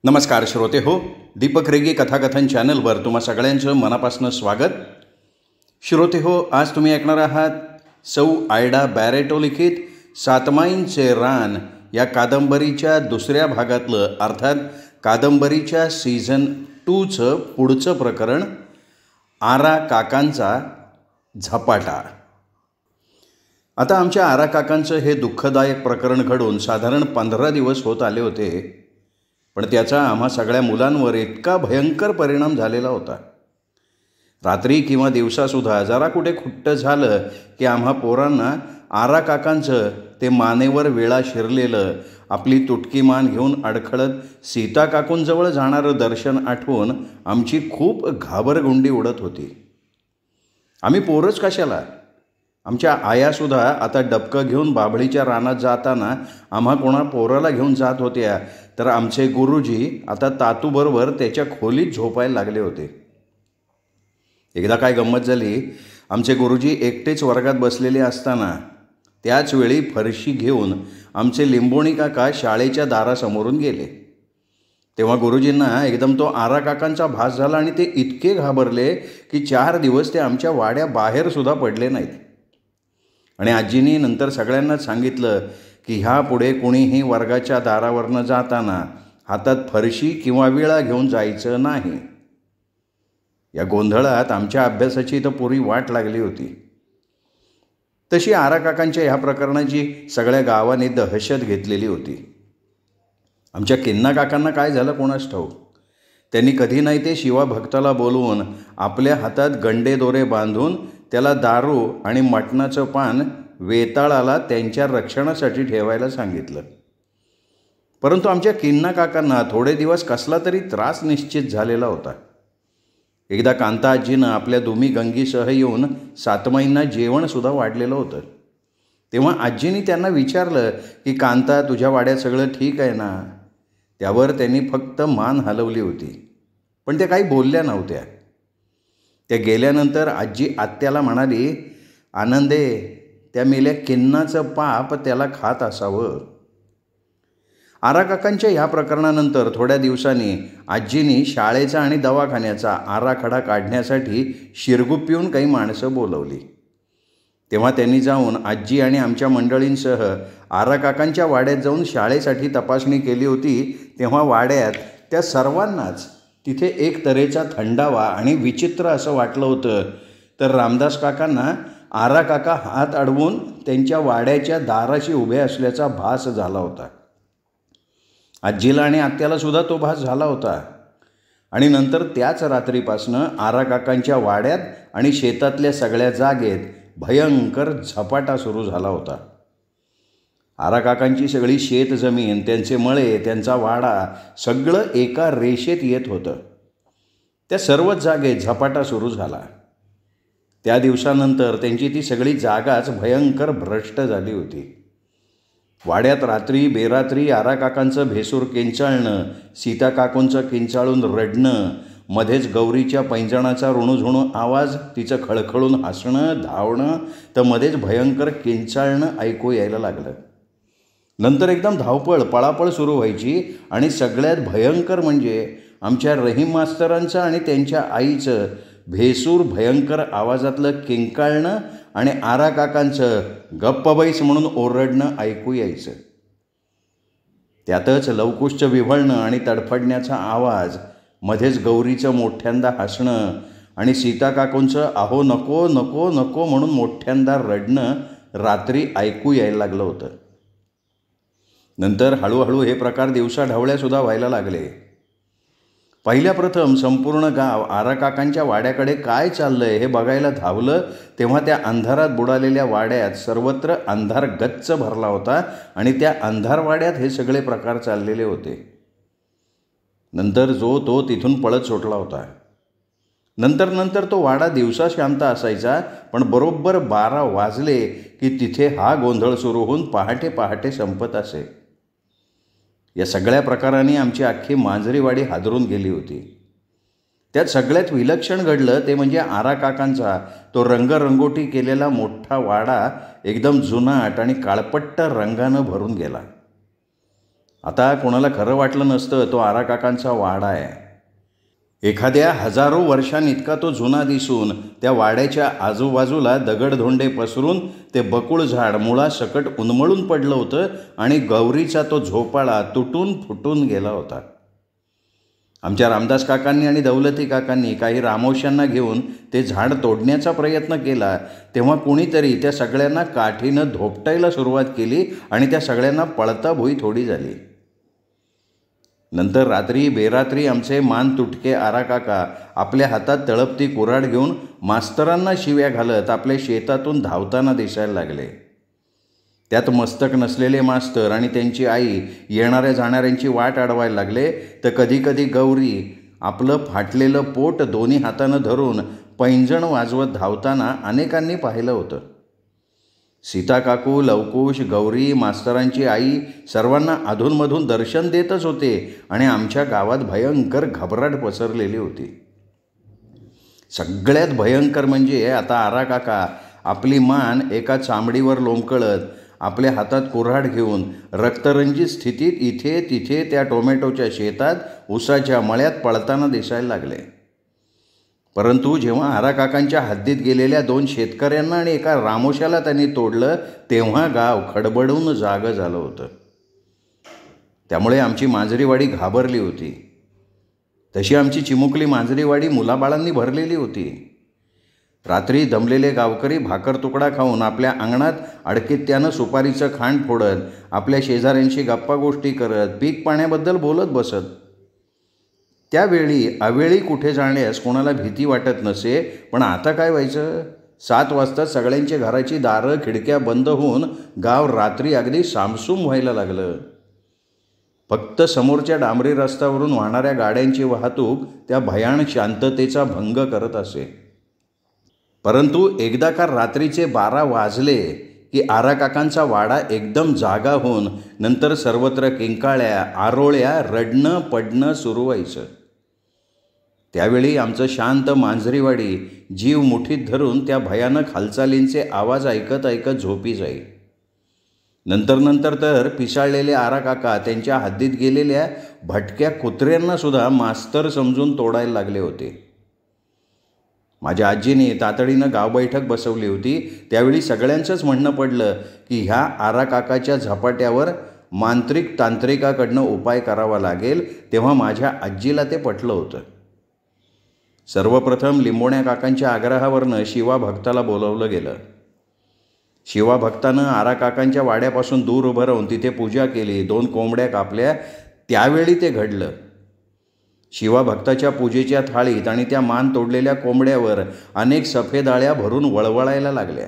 नमस्कार श्रोते हो, दीपक रेगे कथाकथन चॅनलवर तुम्हा सगळ्यांचं मनापासून स्वागत. श्रोते हो, आज तुम्ही ऐकणार आहात सौ आयडा बॅरेटो लिखित सातमाईंचे रान या कादंबरीच्या दुसऱ्या भागातलं, अर्थात कादंबरीच्या सीझन 2चं पुढचं प्रकरण, आरा काकांचा झपाटा. आता आमच्या आरा काकांचं हे दुःखदायक प्रकरण घडून साधारण 15 दिवस होत आले होते, पण त्याचा आम्हा सगळ्या मुलांवर इतका भयंकर परिणाम झालेला होता. रात्री किंवा दिवसासुद्धा जरा कुठे खुट्ट झालं की आम्हा पोरांना आरा काकांचं ते मानेवर वेळा शिरलेलं, आपली तुटकी मान घेऊन अडखळत सीता काकूंजवळ जाणारं दर्शन आठवून आमची खूप घाबरगुंडी उडत होती. आम्ही पोरच कशाला, आमच्या आयासुद्धा आता डबकं घेऊन बाभळीच्या रानात जाताना आम्हा कोणा पोराला घेऊन जात होत्या, तर आमचे गुरुजी आता तातूबरोबर त्याच्या खोलीत झोपायला लागले होते. एकदा काय गंमत झाली, आमचे गुरुजी एकटेच वर्गात बसलेले असताना त्याच वेळी फरशी घेऊन आमचे लिंबोणी काका शाळेच्या दारासमोरून गेले. तेव्हा गुरुजींना एकदम तो आरा काकांचा भास झाला आणि ते इतके घाबरले की 4 दिवस ते आमच्या वाड्याबाहेरसुद्धा पडले नाहीत. आणि आजींनी नंतर सगळ्यांनाच सांगितलं की ह्यापुढे कुणीही वर्गाच्या दारावरनं जाताना हातात फरशी किंवा विळा घेऊन जायचं नाही. या गोंधळात आमच्या अभ्यासाची तर पुरी वाट लागली होती. तशी आरा काकांच्या ह्या प्रकरणाची सगळ्या गावाने दहशत घेतलेली होती. आमच्या किन्ना काकांना काय झालं कोणास ठाऊक, त्यांनी कधी नाही ते शिवाभक्ताला बोलवून आपल्या हातात गंडे दोरे बांधून त्याला दारू आणि मटणाचं पान वेताळाला त्यांच्या रक्षणासाठी ठेवायला सांगितलं. परंतु आमच्या किन्ना काकांना थोडे दिवस कसला तरी त्रास निश्चित झालेला होता. एकदा कांता आजीनं आपल्या दुमी गंगीसह येऊन सातमाईंना जेवणसुद्धा वाढलेलं होतं. तेव्हा आजींनी त्यांना विचारलं की कांता, तुझ्या वाड्यात सगळं ठीक आहे ना? त्यावर त्यांनी फक्त मान हलवली होती, पण त्या काही बोलल्या नव्हत्या. त्या गेल्यानंतर आजी आत्याला म्हणाली, आनंदे, त्या मेल्या किन्नाचं पाप त्याला खात असावं. आरा काकांच्या ह्या प्रकरणानंतर थोड्या दिवसांनी आजींनी शाळेचा आणि दवाखान्याचा आराखडा काढण्यासाठी शिरगुप्पीहून काही माणसं बोलवली. तेव्हा त्यांनी जाऊन आजी आणि आमच्या मंडळींसह आरा काकांच्या वाड्यात जाऊन शाळेसाठी तपासणी केली होती. तेव्हा वाड्यात त्या सर्वांनाच तिथे एक तऱ्हेचा थंडावा आणि विचित्र असं वाटलं होतं. तर रामदास काकांना आरा काका हात अडवून त्यांच्या वाड्याच्या दाराशी उभे असल्याचा भास झाला होता. आजीला आणि आत्याला सुद्धा तो भास झाला होता. आणि नंतर त्याच रात्रीपासनं आरा काकांच्या वाड्यात आणि शेतातल्या सगळ्या जागेत भयंकर झपाटा सुरू झाला होता. आरा काकांची सगळी शेतजमीन, त्यांचे मळे, त्यांचा वाडा सगळं एका रेषेत येत होतं. त्या सर्वच जागेत झपाटा सुरू झाला. त्या दिवसानंतर त्यांची ती सगळी जागाच भयंकर भ्रष्ट झाली होती. वाड्यात रात्री बेरात्री आरा काकांचं भेसूर किंचाळणं, सीता काकूंचं किंचाळून रडणं, मध्येच गौरीच्या पैंजणाचा रुणुझुणू आवाज, तिचं खळखळून हसणं, धावणं, तर मध्येच भयंकर किंचाळणं ऐकू यायला लागलं. नंतर एकदम धावपळ, पळापळ सुरू व्हायची. आणि सगळ्यात भयंकर म्हणजे आमच्या रहीम मास्तरांचं आणि त्यांच्या आईचं भेसूर भयंकर आवाजातलं किंकाळणं आणि आरा काकांचं गप्प बैस म्हणून ओरडणं ऐकू यायचं. त्यातच लवकुशचं विव्हळणं आणि तडफडण्याचा आवाज, मध्येच गौरीचं मोठ्यांदा हसणं आणि सीता काकूंचं अहो नको नको नको म्हणून मोठ्यांदा रडणं रात्री ऐकू यायला लागलं होतं. नंतर हळूहळू हे प्रकार दिवसा ढवळ्यासुद्धा व्हायला लागले. पहिल्या प्रथम संपूर्ण गाव आरा काकांच्या वाड्याकडे काय चाललंय हे बघायला धावलं. तेव्हा त्या अंधारात बुडालेल्या वाड्यात सर्वत्र अंधार गच्च भरला होता आणि त्या अंधार वाड्यात हे सगळे प्रकार चाललेले होते. नंतर जो तो तिथून पळत सुटला होता. नंतर तो वाडा दिवसा शांत असायचा, पण बरोबर 12 वाजले की तिथे हा गोंधळ सुरू होऊन पहाटे पहाटे संपत असे. या सगळ्या प्रकारांनी आमची अख्खी मांजरीवाडी हादरून गेली होती. त्यात सगळ्यात विलक्षण घडलं ते म्हणजे आरा काकांचा तो रंगरंगोटी केलेला मोठा वाडा एकदम जुनाट आणि काळपट्ट रंगानं भरून गेला. आता कोणाला खरं वाटलं नसतं तो आराकाकांचा वाडा आहे. एखाद्या हजारो वर्षांइतका तो जुना दिसून त्या वाड्याच्या आजूबाजूला दगडधोंडे पसरून ते बकुळ झाड मुळासकट उन्मळून पडलं होतं आणि गौरीचा तो झोपाळा तुटून फुटून गेला होता. आमच्या रामदास काकांनी आणि दौलती काकांनी काही रामोश्यांना घेऊन ते झाड तोडण्याचा प्रयत्न केला तेव्हा कुणीतरी त्या सगळ्यांना काठीनं धोपटायला सुरुवात केली आणि त्या सगळ्यांना पळता भुई थोडी झाली. नंतर रात्री बेरात्री आमचे मान तुटके आराकाका आपल्या हातात तळपती कुऱ्हाड घेऊन मास्तरांना शिव्या घालत आपल्या शेतातून धावताना दिसायला लागले. त्यात मस्तक नसलेले मास्तर आणि त्यांची आई येणाऱ्या जाणाऱ्यांची वाट अडवायला लागले. तर कधीकधी गौरी आपलं फाटलेलं पोट दोन्ही हातानं धरून पैंजण वाजवत धावताना अनेकांनी पाहिलं होतं. सीता काकू, लवकुश, गौरी, मास्तरांची आई सर्वांना अधूनमधून दर्शन देतच होते आणि आमच्या गावात भयंकर घबराट पसरलेली होती. सगळ्यात भयंकर म्हणजे आता आराकाका आपली मान एका चामडीवर लोंबकळत आपल्या हातात कुऱ्हाड घेऊन रक्तरंजित स्थितीत इथे तिथे त्या टोमॅटोच्या शेतात उसाच्या मळ्यात पळताना दिसायला लागले. परंतु जेव्हा आराकाकांच्या हद्दीत गेलेल्या 2 शेतकऱ्यांना आणि एका रामोशाला त्यांनी तोडलं तेव्हा गाव खडबडून जागं झालं होतं. त्यामुळे आमची मांजरीवाडी घाबरली होती. तशी आमची चिमुकली मांजरीवाडी मुलाबाळांनी भरलेली होती. रात्री दमलेले गावकरी भाकर तुकडा खाऊन आपल्या अंगणात अडकित्यानं सुपारीचं खांड फोडत आपल्या शेजाऱ्यांशी गप्पा गोष्टी करत पीक पाण्याबद्दल बोलत बसत. त्यावेळी अवेळी कुठे जाण्यास कोणाला भीती वाटत नसे. पण आता काय व्हायचं? 7 वाजता सगळ्यांच्या घराची दारं खिडक्या बंद होऊन गाव रात्री अगदी सामसूम व्हायला लागलं. फक्त समोरच्या डांबरी रस्त्यावरून वाहणाऱ्या गाड्यांची वाहतूक त्या भयानक शांततेचा भंग करत असे. परंतु एकदा का रात्रीचे 12 वाजले की आराकाकांचा वाडा एकदम जागा होऊन नंतर सर्वत्र किंकाळ्या, आरोळ्या, रडणं पडणं सुरू व्हायचं. त्यावेळी आमचं शांत मांजरीवाडी जीव मुठीत धरून त्या भयानक हालचालींचे आवाज ऐकत ऐकत झोपी जाई. नंतर तर पिसाळलेले आराकाका त्यांच्या हद्दीत गेलेल्या भटक्या कुत्र्यांनासुद्धा मास्तर समजून तोडायला लागले होते. माझ्या आजीने तातडीनं गावबैठक बसवली होती. त्यावेळी सगळ्यांचंच म्हणणं पडलं की ह्या आराकाकाच्या झपाट्यावर मांत्रिक तांत्रिकाकडनं उपाय करावा लागेल. तेव्हा माझ्या आजीला ते पटलं होतं. सर्वप्रथम लिंबोण्या काकांच्या आग्रहावरनं शिवाभक्ताला बोलवलं गेलं. शिवाभक्तानं आराकाकांच्या वाड्यापासून दूर उभं राहून तिथे पूजा केली. 2 कोंबड्या कापल्या. त्यावेळी ते घडलं. शिवाभक्ताच्या पूजेच्या थाळीत आणि त्या मान तोडलेल्या कोंबड्यावर अनेक सफेद आळ्या भरून वळवळायला लागल्या.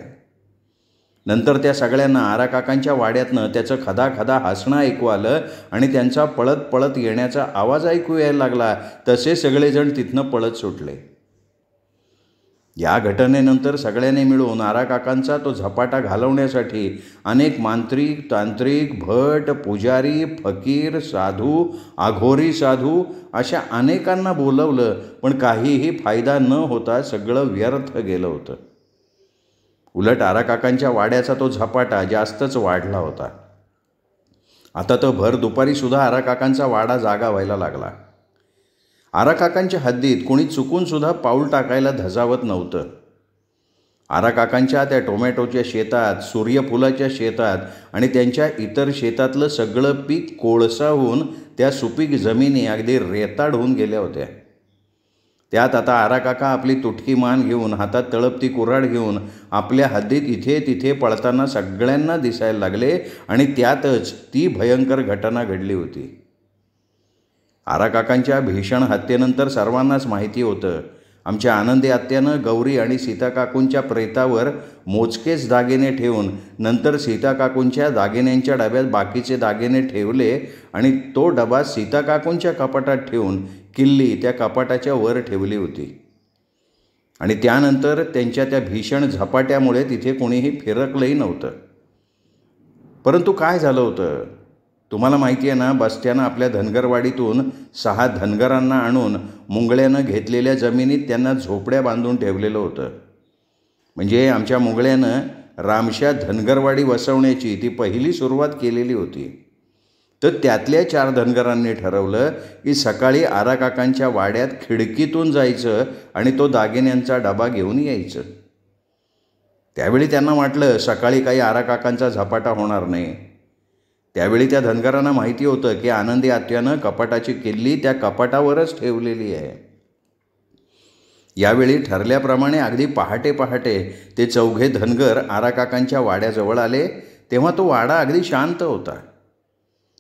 नंतर त्या सगळ्यांना आराकाकांच्या वाड्यातनं त्याचं खदाखदा हसणं ऐकू आलं आणि त्यांचा पळत पळत येण्याचा आवाज ऐकू यायला लागला. तसे सगळेजण तिथनं पळत सुटले. या घटनेनंतर सगळ्यांनी मिळून आराकाकांचा तो झपाटा घालवण्यासाठी अनेक मांत्रिक, तांत्रिक, भट, पुजारी, फकीर, साधू, आघोरी साधू अशा अनेकांना बोलवलं. पण काहीही फायदा न होता सगळं व्यर्थ गेलं होतं. उलट आराकाकांच्या वाड्याचा तो झपाटा जास्तच वाढला होता. आता तर भर दुपारीसुद्धा आराकाकांचा वाडा जागा व्हायला लागला. आराकाकांच्या हद्दीत कोणी चुकूनसुद्धा पाऊल टाकायला धजावत नव्हतं. आराकाकांच्या त्या टोमॅटोच्या शेतात, सूर्यफुलाच्या शेतात आणि त्यांच्या इतर शेतातलं सगळं पीक कोळसा होऊन त्या सुपीक जमिनी अगदी रेताड होऊन गेल्या होत्या. त्यात आता आराकाका आपली तुटकी मान घेऊन हातात तळपती कुऱ्हाड घेऊन आपल्या हद्दीत इथे तिथे पळताना सगळ्यांना दिसायला लागले आणि त्यातच ती भयंकर घटना घडली होती. आराकाकांच्या भीषण हत्येनंतर सर्वांनाच माहिती होतं. आमच्या आनंदी आत्यानं गौरी आणि सीताकाकूंच्या प्रेतावर मोजकेच दागिने ठेवून नंतर सीताकाकूंच्या दागिन्यांच्या डब्यात बाकीचे दागिने ठेवले आणि तो डबा सीताकाकूंच्या कपाटात ठेवून किल्ली त्या कपाटाच्या वर ठेवली होती. आणि त्यानंतर त्यांच्या त्या भीषण झपाट्यामुळे तिथे कोणीही फिरकलंही नव्हतं. परंतु काय झालं होतं तुम्हाला माहिती आहे ना? बस्त्यानं आपल्या धनगरवाडीतून 6 धनगरांना आणून मुंगळ्यानं घेतलेल्या जमिनीत त्यांना झोपड्या बांधून ठेवलेलं होतं. म्हणजे आमच्या मुंगळ्यानं रामशा धनगरवाडी वसवण्याची ती पहिली सुरुवात केलेली होती. तर त्यातल्या 4 धनगरांनी ठरवलं की सकाळी आराकाकांच्या वाड्यात खिडकीतून जायचं आणि तो दागिन्यांचा डबा घेऊन यायचं. त्यावेळी त्यांना वाटलं सकाळी काही आराकाकांचा झपाटा होणार नाही. त्यावेळी त्या धनगरांना माहिती होतं की आनंदी आत्यानं कपाटाची किल्ली त्या कपाटावरच ठेवलेली आहे. यावेळी ठरल्याप्रमाणे अगदी पहाटे पहाटे ते 4घे धनगर आराकाकांच्या वाड्याजवळ आले. तेव्हा तो वाडा अगदी शांत होता.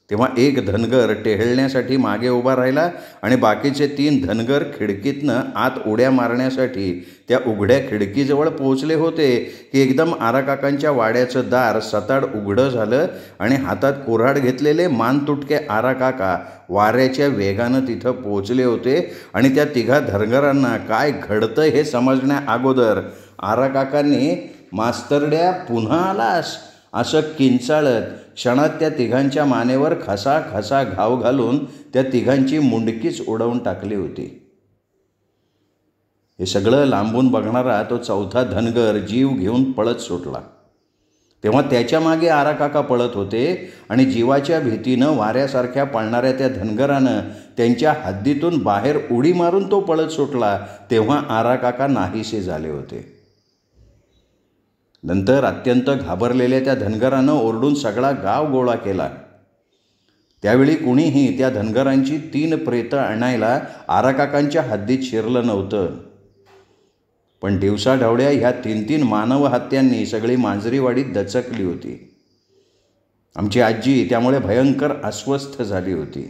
तेव्हा एक धनगर टेहळण्यासाठी मागे उभा राहिला आणि बाकीचे 3 धनगर खिडकीतनं आत उड्या मारण्यासाठी त्या उघड्या खिडकीजवळ पोहोचले होते की एकदम आराकाकांच्या वाड्याचं दार सताड उघडं झालं आणि हातात कुऱ्हाड घेतलेले मानतुटके आराकाका वाऱ्याच्या वेगानं तिथं पोहोचले होते. आणि त्या 3 धनगरांना काय घडतं हे समजण्या अगोदर आराकाकांनी "मास्तरड्या पुन्हा आलास" असं किंचाळत क्षणात त्या 3 मानेवर खसा खसा घाव घालून त्या 3 मुंडकीच उडवून टाकली होती. हे सगळं लांबून बघणारा तो 4था धनगर जीव घेऊन पळत सुटला. तेव्हा त्याच्या मागे आराकाका पळत होते आणि जीवाच्या भीतीनं वाऱ्यासारख्या पळणाऱ्या त्या धनगरानं त्यांच्या हद्दीतून बाहेर उडी मारून तो पळत सुटला. तेव्हा आराकाका नाहीसे झाले होते. नंतर अत्यंत घाबरलेल्या त्या धनगरानं ओरडून सगळा गाव गोळा केला. त्यावेळी कुणीही त्या धनगरांची 3 प्रेतं आणायला आराकाकांच्या हद्दीत शिरलं नव्हतं. पण दिवसाढवळ्या ह्या 3 मानव हत्यांनी सगळी मांजरीवाडी दचकली होती. आमची आजी त्यामुळे भयंकर अस्वस्थ झाली होती.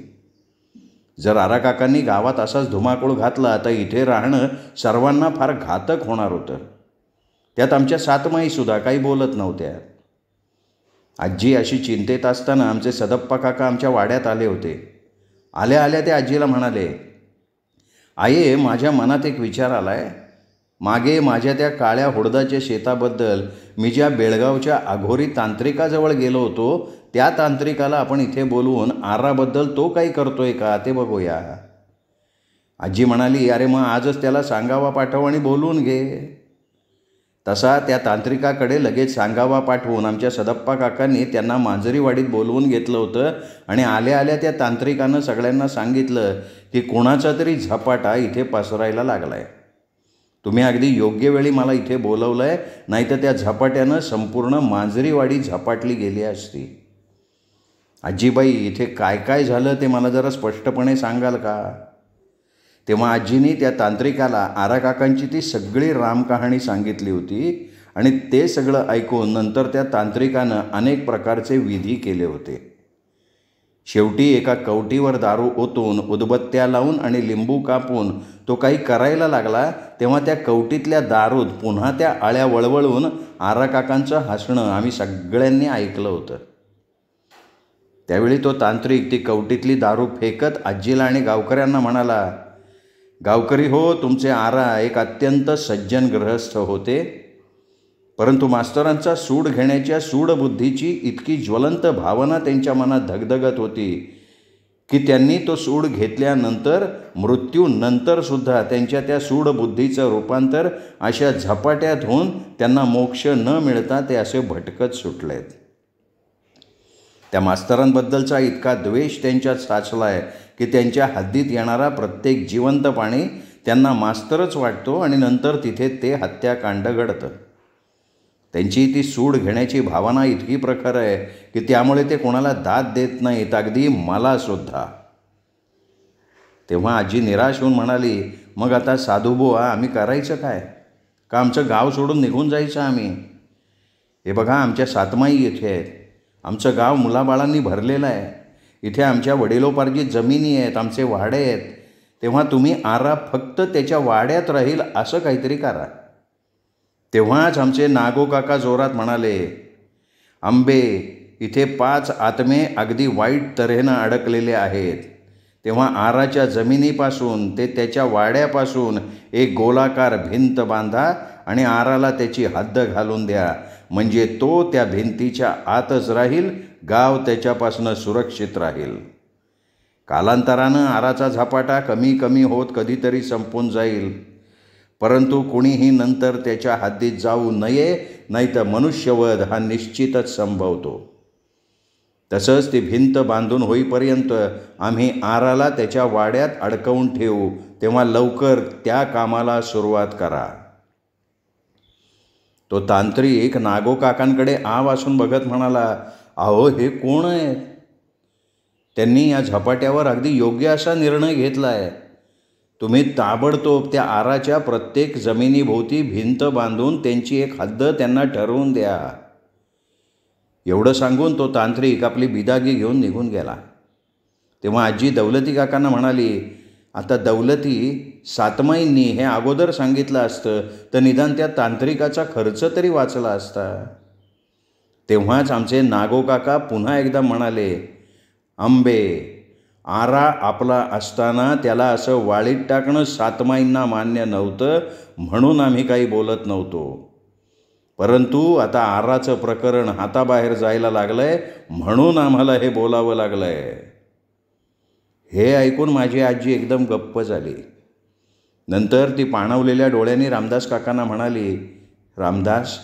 जर आराकाकांनी गावात असाच धुमाकूळ घातला तर इथे राहणं सर्वांना फार घातक होणार होतं. त्यात आमच्या सातमाईसुद्धा काही बोलत नव्हत्या. आजी अशी चिंतेत असताना आमचे सदप्पा काका आमच्या वाड्यात आले होते. आल्या आल्या ते आजीला म्हणाले, "आये, माझ्या मनात एक विचार आलाय. मागे माझ्या त्या काळ्या हुडदाच्या शेताबद्दल मी ज्या बेळगावच्या अघोरी तांत्रिकाजवळ गेलो होतो त्या तांत्रिकाला आपण इथे बोलवून आराबद्दल तो काही करतोय का ते बघूया." आजी म्हणाली, "अरे मग आजच त्याला सांगावा पाठव आणि बोलवून घे." तसा त्या तांत्रिकाकडे लगेच सांगावा पाठवून आमच्या सदप्पा काकांनी त्यांना मांजरीवाडीत बोलवून घेतलं होतं. आणि आल्या आल्या त्या तांत्रिकानं सगळ्यांना सांगितलं की कोणाचा तरी झपाटा इथे पसरायला लागलाय. तुम्ही अगदी योग्य वेळी मला इथे बोलवलं आहे, नाही तर त्या झपाट्यानं संपूर्ण मांजरीवाडी झपाटली गेली असती. आजीबाई, इथे काय काय झालं ते मला जरा स्पष्टपणे सांगाल का? तेव्हा आजीनी त्या तांत्रिकाला आराकाकांची ती सगळी रामकहाणी सांगितली होती. आणि ते सगळं ऐकून नंतर त्या तांत्रिकानं अनेक प्रकारचे विधी केले होते. शेवटी एका कवटीवर दारू ओतून उदबत्त्या लावून आणि लिंबू कापून तो काही करायला लागला. तेव्हा त्या कवटीतल्या दारूत पुन्हा त्या आळ्या वळवळून आराकाकांचं हसणं आम्ही सगळ्यांनी ऐकलं होतं. त्यावेळी तो तांत्रिक ती कवटीतली दारू फेकत आजीला आणि गावकऱ्यांना म्हणाला, "गावकरी हो, तुमचे आरा एक अत्यंत सज्जन गृहस्थ होते. परंतु मास्तरांचा सूड घेण्याच्या सूडबुद्धीची इतकी ज्वलंत भावना त्यांच्या मनात धगधगत होती की त्यांनी तो सूड घेतल्यानंतर मृत्यूनंतरसुद्धा त्यांच्या त्या सूडबुद्धीचं रूपांतर अशा झपाट्यात होऊन त्यांना मोक्ष न मिळता ते असे भटकत सुटलेत. त्या मास्तरांबद्दलचा इतका द्वेष त्यांच्यात साचला आहे की त्यांच्या हद्दीत येणारा प्रत्येक जिवंत प्राणी त्यांना मास्तरच वाटतो आणि नंतर तिथे ते हत्याकांड घडतं. त्यांची ती सूड घेण्याची भावना इतकी प्रखर आहे की त्यामुळे ते कोणाला दाद देत नाहीत, अगदी मलासुद्धा." तेव्हा आजी निराश होऊन म्हणाली, "मग आता साधूबुवा, आम्ही करायचं काय? का आमचं गाव सोडून निघून जायचं आम्ही? हे बघा, आमच्या सातमाई इथे आहेत. आमचं गाव मुलाबाळांनी भरलेलं आहे. इथे आमच्या वडिलोपार्जित जमिनी आहेत, आमचे वाडे आहेत. तेव्हा तुम्ही आरा फक्त त्याच्या वाड्यात राहील असं काहीतरी करा." तेव्हाच आमचे नागो काका जोरात म्हणाले, "आंबे, इथे 5 आत्मे अगदी वाईट तऱ्हेनं अडकलेले आहेत. तेव्हा आराच्या जमिनीपासून ते त्याच्या वाड्यापासून एक गोलाकार भिंत बांधा आणि आराला त्याची हद्द घालून द्या. म्हणजे तो त्या भिंतीच्या आतच राहील, गाव त्याच्यापासून सुरक्षित राहील. कालांतरानं आराचा झपाटा कमी कमी होत कधीतरी संपून जाईल, परंतु कुणीही नंतर त्याच्या हद्दीत जाऊ नये, नाहीतर मनुष्यवध हा निश्चितच संभवतो. तसंच ती भिंत बांधून होईपर्यंत आम्ही आराला त्याच्या वाड्यात अडकवून ठेवू, तेव्हा लवकर त्या कामाला सुरुवात करा. तो तांत्रिक नागो काकांकडे आ वासून बघत म्हणाला, अहो हे कोण आहेत? त्यांनी या झपाट्यावर अगदी योग्य असा निर्णय घेतला आहे. तुम्ही ताबडतोब त्या आराच्या प्रत्येक जमिनीभोवती भिंत बांधून त्यांची एक हद्द त्यांना ठरवून द्या. एवढं सांगून तो तांत्रिक आपली बिदागी घेऊन निघून गेला. तेव्हा आजी दौलती काकांना म्हणाली, आता दौलती, सातमाईंनी हे अगोदर सांगितलं असतं तर निदान त्या तांत्रिकाचा खर्च तरी वाचला असता. तेव्हाच आमचे नागो काका पुन्हा एकदा म्हणाले, अंबे, आरा आपला असताना त्याला असं वाळीत टाकणं सातमाईंना मान्य नव्हतं, म्हणून आम्ही काही बोलत नव्हतो. परंतु आता आराचं प्रकरण हाताबाहेर जायला लागलंय, म्हणून आम्हाला हे बोलावं लागलंय. हे ऐकून माझी आजी एकदम गप्प झाली. नंतर ती पाणावलेल्या डोळ्यांनी रामदास काकांना म्हणाली, रामदास,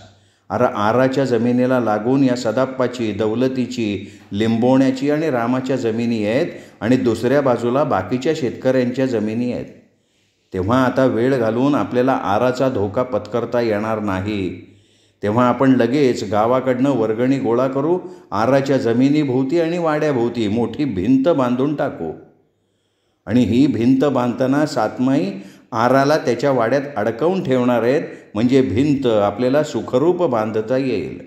आराच्या जमिनीला लागून या सदाप्पाची, दौलतीची, लिंबोण्याची आणि रामाच्या जमिनी आहेत आणि दुसऱ्या बाजूला बाकीच्या शेतकऱ्यांच्या जमिनी आहेत. तेव्हा आता वेळ घालून आपल्याला आराचा धोका पत्करता येणार नाही. तेव्हा आपण लगेच गावाकडनं वर्गणी गोळा करू, आराच्या जमिनीभोवती आणि वाड्याभोवती मोठी भिंत बांधून टाकू. आणि ही भिंत बांधताना सातमाई आराला त्याच्या वाड्यात अडकवून ठेवणार आहेत, म्हणजे भिंत आपल्याला सुखरूप बांधता येईल.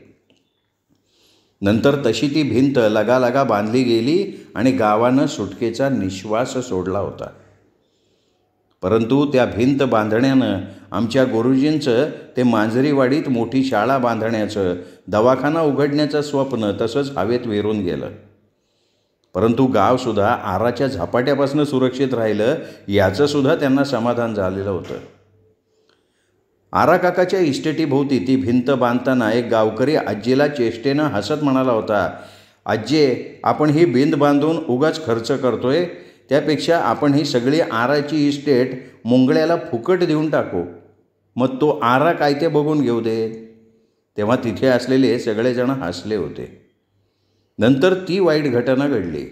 नंतर तशी ती भिंत लगालगा बांधली गेली आणि गावानं सुटकेचा निश्वास सोडला होता. परंतु त्या भिंत बांधण्यानं आमच्या गुरुजींचं ते मांजरीवाडीत मोठी शाळा बांधण्याचं, दवाखाना उघडण्याचं स्वप्न तसंच हवेत विरून गेलं. परंतु गावसुद्धा आराच्या झपाट्यापासून सुरक्षित राहिलं, याचंसुद्धा त्यांना समाधान झालेलं होतं. आरा काकाच्या इस्टेटीभोवती ती भिंत बांधताना एक गावकरी आजीला चेष्टेनं हसत म्हणाला होता, आज्जे, आपण ही भिंत बांधून उगाच खर्च करतोय, त्यापेक्षा आपण ही सगळी आराची इस्टेट मुंगळ्याला फुकट देऊन टाकू, मग तो आरा काय ते बघून घेऊ दे. तेव्हा तिथे असलेले सगळेजण हसले होते. नंतर ती वाईट घटना घडली.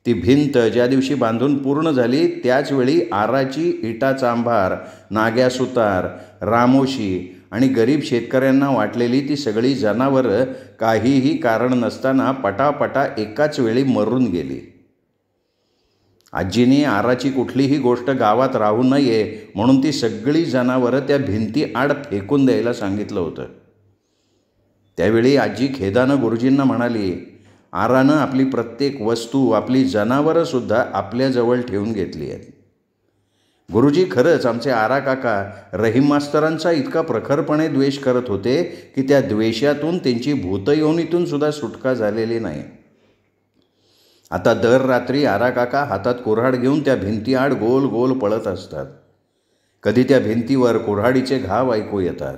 ती भिंत ज्या दिवशी बांधून पूर्ण झाली त्याचवेळी आराची इटा चांभार, नाग्या सुतार, रामोशी आणि गरीब शेतकऱ्यांना वाटलेली ती सगळी जनावरं काहीही कारण नसताना पटापटा एकाच वेळी मरून गेली. आजीने आराची कुठलीही गोष्ट गावात राहू नये म्हणून ती सगळी जनावरं त्या भिंती आड फेकून द्यायला सांगितलं होतं. त्यावेळी आजी खेदानं गुरुजींना म्हणाली, आरानं आपली प्रत्येक वस्तू, आपली जनावरंसुद्धा आपल्याजवळ ठेवून घेतली आहेत. गुरुजी खरंच आमचे आरा काका रहीम मास्तरांचा इतका प्रखरपणे द्वेष करत होते की त्या द्वेषातून त्यांची भूतयोनीतून सुद्धा सुटका झालेली नाही. आता दर रात्री आरा काका हातात कुऱ्हाड घेऊन त्या भिंतीआड गोल गोल पळत असतात. कधी त्या भिंतीवर कुऱ्हाडीचे घाव ऐकू येतात.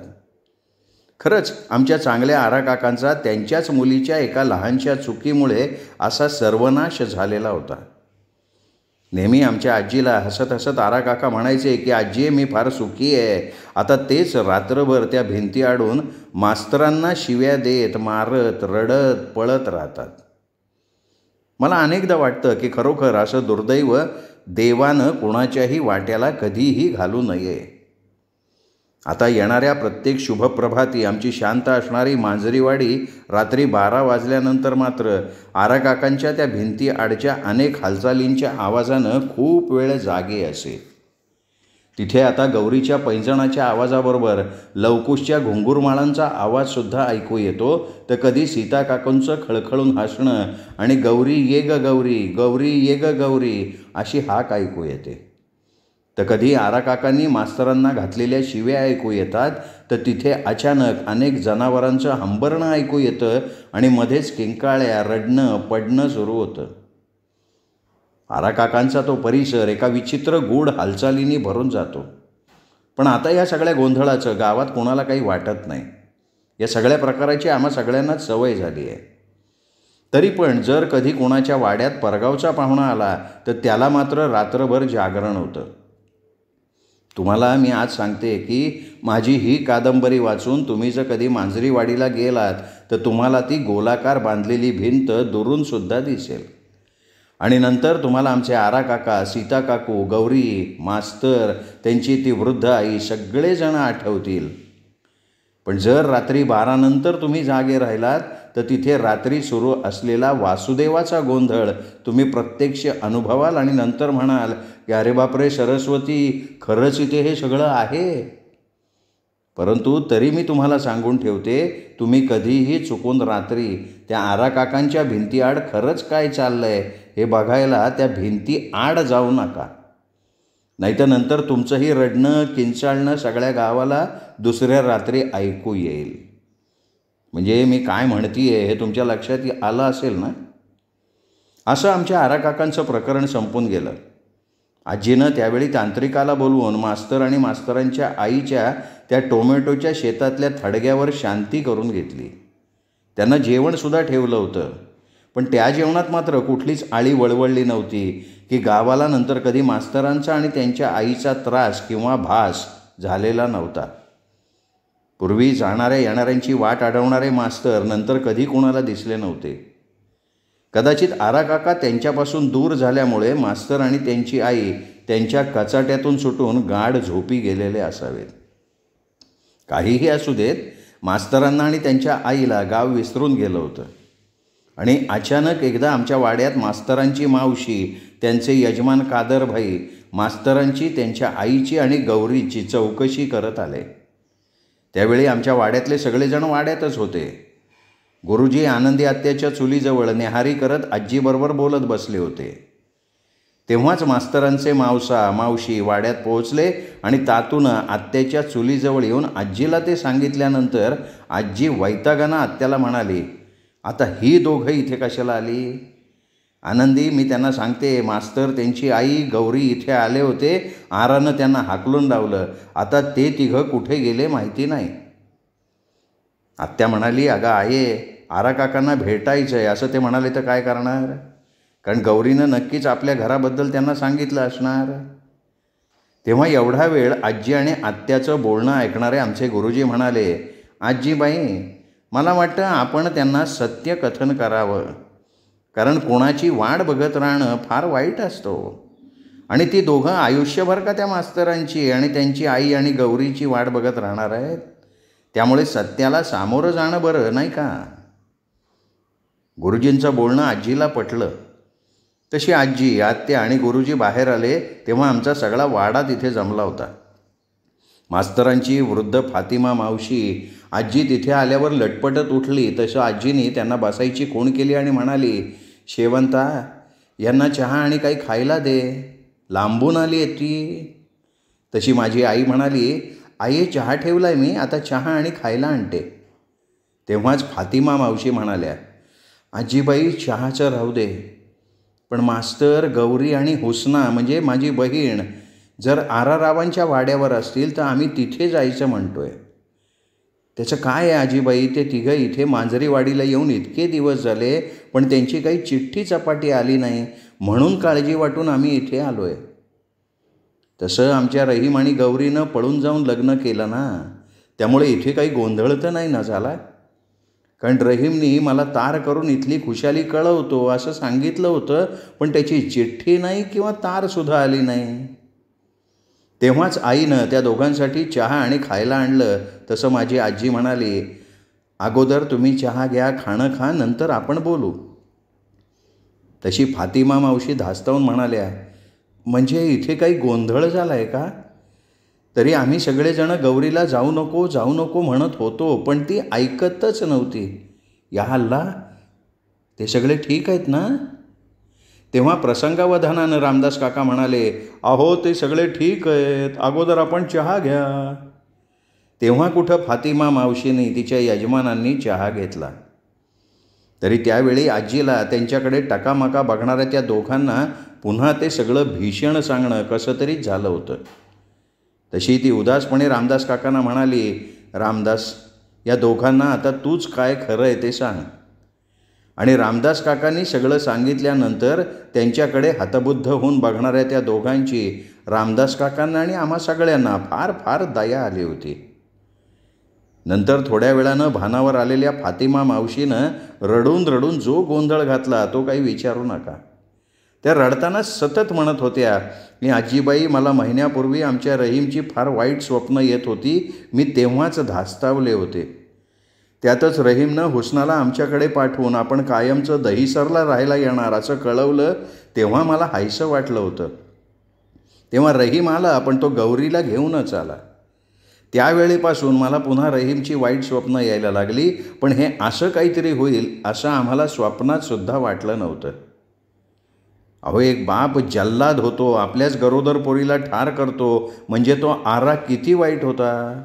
खरंच आमच्या चांगल्या आरा काकांचा त्यांच्याच मुलीच्या एका लहानशा चुकीमुळे असा सर्वनाश झालेला होता. नेहमी आमच्या आजीला हसत हसत आरा काका म्हणायचे की आजी, मी फार सुखी आहे. आता तेच रात्रभर त्या भिंती आडून मास्तरांना शिव्या देत, मारत, रडत, पळत राहतात. मला अनेकदा वाटतं की खरोखर असं दुर्दैव देवानं कुणाच्याही वाट्याला कधीही घालू नये. आता येणाऱ्या प्रत्येक शुभप्रभाती आमची शांत असणारी मांजरीवाडी रात्री 12 वाजल्यानंतर मात्र आरा काकांच्या त्या भिंती आडच्या अनेक हालचालींच्या आवाजानं खूप वेळ जागे असे. तिथे आता गौरीच्या पैंजणाच्या आवाजाबरोबर लवकुशच्या घुंगुरमाळांचा आवाजसुद्धा ऐकू येतो, तर कधी सीता काकूंचं खळखळून हसणं आणि गौरी ये ग गौरी, गौरी ये ग गौरी अशी हाक ऐकू येते. तर कधी आरा काकांनी मास्तरांना घातलेल्या शिव्या ऐकू येतात, तर तिथे अचानक अनेक जनावरांचं हंबरणं ऐकू येतं आणि मध्येच किंकाळ्या, रडणं, पडणं सुरू होतं. आरा काकांचा तो परिसर एका विचित्र गूढ हालचालींनी भरून जातो. पण आता या सगळ्या गोंधळाचं गावात कोणाला काही वाटत नाही. या सगळ्या प्रकाराची आम्हा सगळ्यांनाच सवय झाली आहे. तरी पण जर कधी कोणाच्या वाड्यात परगावचा पाहुणा आला तर त्याला मात्र रात्रभर जागरण होतं. तुम्हाला मी आज सांगते की माझी ही कादंबरी वाचून तुम्ही जर कधी मांजरीवाडीला गेलात तर तुम्हाला ती गोलाकार बांधलेली भिंत दुरूनसुद्धा दिसेल. आणि नंतर तुम्हाला आमचे आरा काका, सीता काकू, गौरी, मास्तर, त्यांची ती वृद्ध आई सगळेजण आठवतील. पण जर रात्री 12 नंतर तुम्ही जागे राहिलात तर तिथे रात्री सुरू असलेला वासुदेवाचा गोंधळ तुम्ही प्रत्यक्ष अनुभवाल आणि नंतर म्हणाल की अरे बापरे सरस्वती, खरंच इथे हे सगळं आहे. परंतु तरी मी तुम्हाला सांगून ठेवते, तुम्ही कधीही चुकून रात्री त्या आरा काकांच्या भिंतीआड खरंच काय चाललंय हे बघायला त्या भिंती आड जाऊ नका. नाहीतर नंतर तुमचंही रडणं, किंचाळणं सगळ्या गावाला दुसऱ्या रात्री ऐकू येईल. म्हणजे मी काय म्हणतीये हे तुमच्या लक्षात आलं असेल ना. असं आमच्या आरा काकांचं प्रकरण संपून गेलं. आजीनं त्यावेळी तांत्रिकाला बोलवून मास्तर आणि मास्तरांच्या आईच्या त्या टोमॅटोच्या शेतातल्या थडग्यावर शांती करून घेतली. त्यांना जेवणसुद्धा ठेवलं होतं. पण त्या जेवणात मात्र कुठलीच आळी वळवळली नव्हती की गावाला नंतर कधी मास्तरांचा आणि त्यांच्या आईचा त्रास किंवा भास झालेला नव्हता. पूर्वी जाणाऱ्या येणाऱ्यांची वाट अडवणारे मास्तर नंतर कधी कोणाला दिसले नव्हते. कदाचित आरा काका त्यांच्यापासून दूर झाल्यामुळे मास्तर आणि त्यांची आई त्यांच्या कचाट्यातून सुटून गाढ झोपी गेलेले असावेत. काहीही असू देत, मास्तरांना आणि त्यांच्या आईला गाव विसरून गेलं होतं. आणि अचानक एकदा आमच्या वाड्यात मास्तरांची मावशी, त्यांचे यजमान कादरभाई, मास्तरांची, त्यांच्या आईची आणि गौरीची चौकशी करत आले. त्यावेळी आमच्या वाड्यातले सगळेजण वाड्यातच होते. गुरुजी आनंदी आत्याच्या चुलीजवळ नेहारी करत आजीबरोबर बोलत बसले होते. तेव्हाच मास्तरांचे मावसा, मावशी वाड्यात पोहोचले आणि तातूनं आत्याच्या चुलीजवळ येऊन आजीला ते सांगितल्यानंतर आजी वैतागानं आत्याला म्हणाली, आता ही दोघं इथे कशाला आली? आनंदी, मी त्यांना सांगते, मास्तर, त्यांची आई, गौरी इथे आले होते. आरानं त्यांना हाकलून लावलं. आता ते तिघं कुठे गेले माहिती नाही. आत्या म्हणाली, अगं आहे, आरा काकांना भेटायचं आहे असं ते म्हणाले तर काय करणार? कारण गौरीनं नक्कीच आपल्या घराबद्दल त्यांना सांगितलं असणार. तेव्हा एवढा वेळ आजी आणि आत्याचं बोलणं ऐकणारे आमचे गुरुजी म्हणाले, आजीबाई, मला वाटतं आपण त्यांना सत्य कथन करावं. कारण कोणाची वाट बघत राहणं फार वाईट असतो. आणि ती दोघं आयुष्यभर का त्या मास्तरांची आणि त्यांची आई आणि गौरीची वाट बघत राहणार आहेत? त्यामुळे सत्याला सामोरं जाणं बरं, नाही का? गुरुजींचं बोलणं आजीला पटलं. तशी आजी, आत्या आणि गुरुजी बाहेर आले तेव्हा आमचा सगळा वाडा तिथे जमला होता. मास्तरांची वृद्ध फातिमा मावशी, आजी तिथे आल्यावर लटपटत उठली. तसं आजीने त्यांना बसायची खूण केली आणि म्हणाली, शेवंता, यांना चहा आणि काही खायला दे, लांबून आली आहे ती. तशी माझी आई म्हणाली, आई, चहा ठेवलाय मी, आता चहा आणि खायला आणते. तेव्हाच फातिमा मावशी म्हणाल्या, आजीबाई, चहाचं राहू दे, पण मास्तर, गौरी आणि हुसना म्हणजे माझी बहीण जर आरारावांच्या वाड्यावर असतील तर आम्ही तिथे जायचं म्हणतोय. त्याचं काय आहे आजीबाई? ते तिघं इथे मांजरीवाडीला येऊन इतके दिवस झाले पण त्यांची काही चिठ्ठी चपाटी आली नाही, म्हणून काळजी वाटून आम्ही इथे आलो आहे. तसं आमच्या रहीम आणि गौरीनं पळून जाऊन लग्न केलं ना, त्यामुळे इथे काही गोंधळ तर नाही ना झाला. कारण रहीमनी मला तार करून इथली खुशाली कळवतो असं सांगितलं होतं, पण त्याची चिठ्ठी नाही किंवा तारसुद्धा आली नाही. तेव्हाच आईनं त्या दोघांसाठी चहा आणि खायला आणलं. तसं माझी आजी म्हणाली, अगोदर तुम्ही चहा घ्या, खाणं खा, नंतर आपण बोलू. तशी फातिमा मावशी धास्तावून म्हणाल्या, म्हणजे इथे काही गोंधळ झाला आहे का? तरी आम्ही सगळेजण गौरीला जाऊ नको जाऊ नको म्हणत होतो, पण ती ऐकतच नव्हती. या हल्ला, ते सगळे ठीक आहेत ना? तेव्हा प्रसंगावधानानं रामदास काका म्हणाले, अहो, ते सगळे ठीक आहेत, अगोदर आपण चहा घ्या. तेव्हा कुठं फातिमा मावशीने, तिच्या यजमानांनी चहा घेतला. तरी त्यावेळी आजीला त्यांच्याकडे टकामका बघणाऱ्या त्या दोघांना पुन्हा ते सगळं भीषण सांगणं कसं तरीच झालं होतं. तशी ती उदासपणे रामदास काकांना म्हणाली, रामदास, या दोघांना आता तूच काय खरं आहे ते सांग. आणि रामदास काकांनी सगळं सांगितल्यानंतर त्यांच्याकडे हतबुद्ध होऊन बघणाऱ्या त्या दोघांची रामदास काकांना आणि आम्हा सगळ्यांना फार फार दया आली होती. नंतर थोड्या वेळानं भानावर आलेल्या फातिमा मावशीनं रडून रडून जो गोंधळ घातला तो काही विचारू नका. त्या रडताना सतत म्हणत होत्या की आजीबाई, मला महिन्यापूर्वी आमच्या रहीमची फार वाईट स्वप्न येत होती. मी तेव्हाच धास्तावले होते. त्यातच रहीमनं हुसनाला आमच्याकडे पाठवून आपण कायमचं दहिसरला राहायला येणार असं कळवलं. तेव्हा मला हायसं वाटलं होतं. तेव्हा रहीम आला, पण तो गौरीला घेऊनच आला. त्यावेळेपासून मला पुन्हा रहीमची वाईट स्वप्न यायला लागली. पण हे असं काहीतरी होईल असं आम्हाला स्वप्नात सुद्धा वाटलं नव्हतं. अहो, एक बाप जल्लाद होतो, आपल्याच गरोदर पोरीला ठार करतो, म्हणजे तो आरा किती वाईट होता.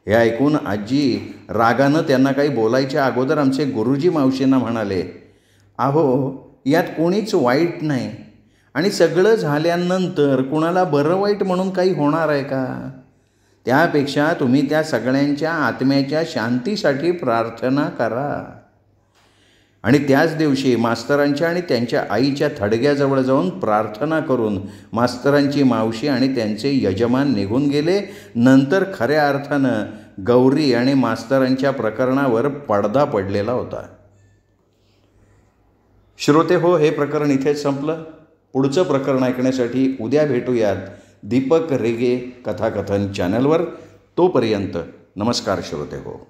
हे ऐकून आजी रागानं त्यांना काही बोलायच्या अगोदर आमचे गुरुजी मावशींना म्हणाले, अहो, यात कोणीच वाईट नाही आणि सगळं झाल्यानंतर कुणाला बरं वाईट म्हणून काही होणार आहे का? त्यापेक्षा तुम्ही त्या सगळ्यांच्या आत्म्याच्या शांतीसाठी प्रार्थना करा. आणि त्याच दिवशी मास्तरांच्या आणि त्यांच्या आईच्या थडग्याजवळ जाऊन प्रार्थना करून मास्तरांची मावशी आणि त्यांचे यजमान निघून गेले. नंतर खऱ्या अर्थानं गौरी आणि मास्तरांच्या प्रकरणावर पडदा पडलेला होता. श्रोते हो, हे प्रकरण इथेच संपलं. पुढचं प्रकरण ऐकण्यासाठी उद्या भेटूयात दीपक रेगे कथाकथन चॅनलवर. तोपर्यंत नमस्कार श्रोते हो.